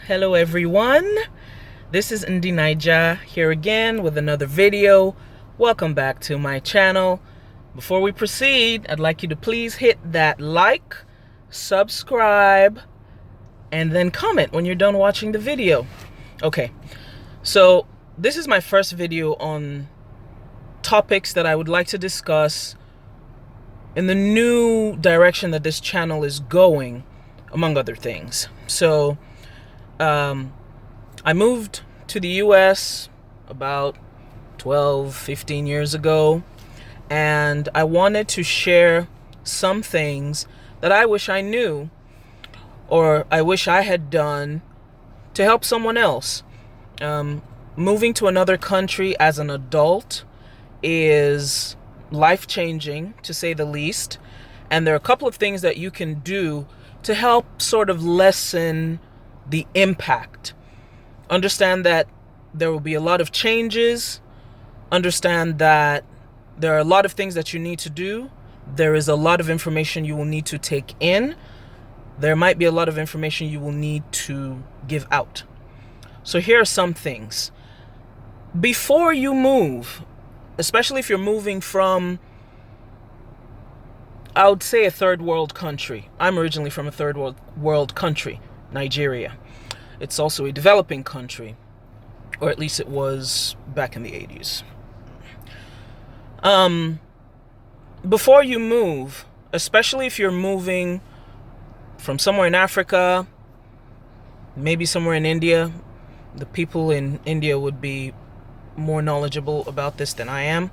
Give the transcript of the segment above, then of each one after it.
Hello everyone. This is Ndi Naija here again with another video. Welcome back to my channel. Before we proceed, I'd like you to please hit that like, subscribe, and then comment when you're done watching the video. Okay, so this is my first video on topics that I would like to discuss in the new direction that this channel is going, among other things. So I moved to the US about 15 years ago, and I wanted to share some things that I wish I knew or I wish I had done to help someone else. Moving to another country as an adult is life-changing, to say the least, and there are a couple of things that you can do to help sort of lessen the impact. Understand that there will be a lot of changes. Understand that there are a lot of things that you need to do. There is a lot of information you will need to take in. There might be a lot of information you will need to give out. So here are some things. Before you move, especially if you're moving from, I would say, a third world country. I'm originally from a third world country, Nigeria. It's also a developing country, or at least it was back in the 80s. Before you move, especially if you're moving from somewhere in Africa, maybe somewhere in India, the people in India would be more knowledgeable about this than I am.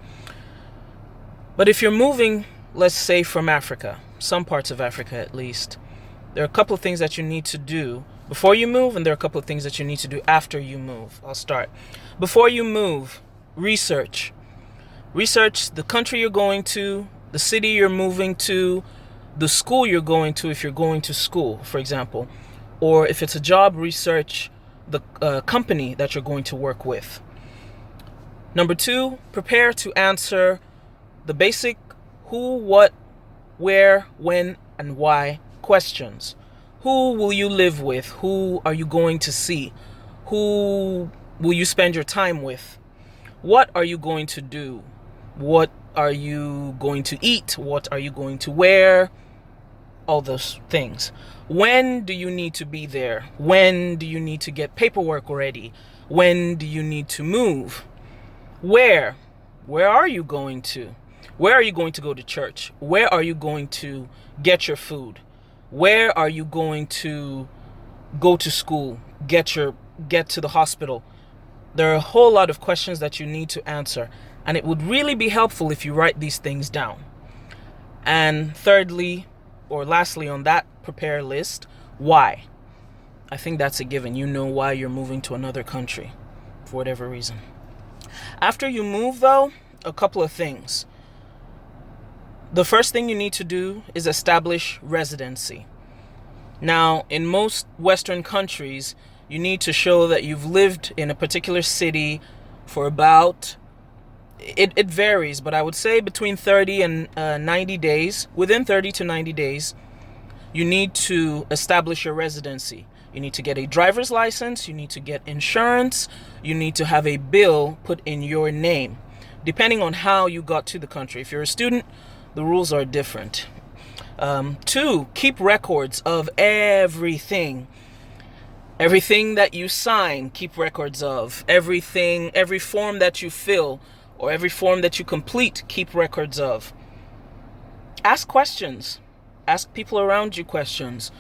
But if you're moving, let's say from Africa, some parts of Africa at least, there are a couple of things that you need to do before you move, and there are a couple of things that you need to do after you move. I'll start. Before you move, research. Research the country you're going to, the city you're moving to, the school you're going to if you're going to school, for example. Or if it's a job, research the company that you're going to work with. Number 2, prepare to answer the basic who, what, where, when, and why questions. Who will you live with? Who are you going to see? Who will you spend your time with? What are you going to do? What are you going to eat? What are you going to wear? All those things. When do you need to be there? When do you need to get paperwork ready? When do you need to move? Where? Where are you going to? Where are you going to go to church? Where are you going to get your food? Where are you going to go to school? Get to the hospital? There are a whole lot of questions that you need to answer, and it would really be helpful if you write these things down. And thirdly, or lastly on that prepare list, why? I think that's a given. You know why you're moving to another country, for whatever reason. After you move, though, a couple of things. The first thing you need to do is establish residency. Now, in most Western countries, you need to show that you've lived in a particular city for about, it varies, but I would say between 30 and 90 days. Within 30 to 90 days, you need to establish your residency. You need to get a driver's license, you need to get insurance, you need to have a bill put in your name, depending on how you got to the country. If you're a student, the rules are different. 2, keep records of everything. Everything that you sign, keep records of. Everything, every form that you fill or every form that you complete, keep records of. Ask questions. Ask people around you questions.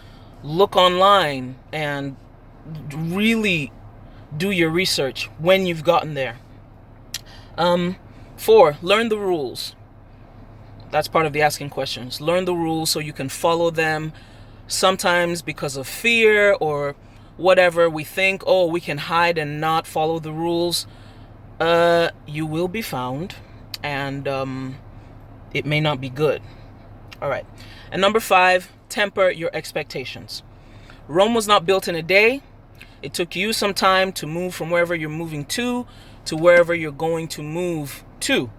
Look online and really do your research when you've gotten there. 4, learn the rules. That's part of the asking questions. Learn the rules so you can follow them. Sometimes because of fear or whatever, we think, oh, we can hide and not follow the rules. You will be found, and it may not be good. All right. And number 5, temper your expectations. Rome was not built in a day. It took you some time to move from wherever you're moving to wherever you're going to move to.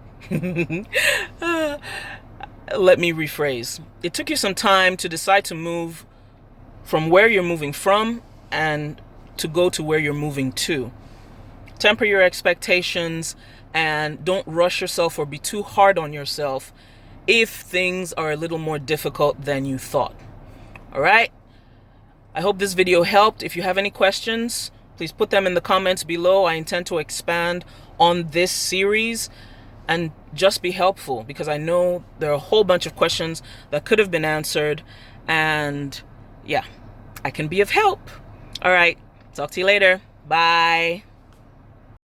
Let me rephrase. It took you some time to decide to move from where you're moving from and to go to where you're moving to. Temper your expectations and don't rush yourself or be too hard on yourself if things are a little more difficult than you thought. All right? I hope this video helped. If you have any questions, please put them in the comments below. I intend to expand on this series and just be helpful, because I know there are a whole bunch of questions that could have been answered, and yeah, I can be of help. All right, talk to you later. Bye.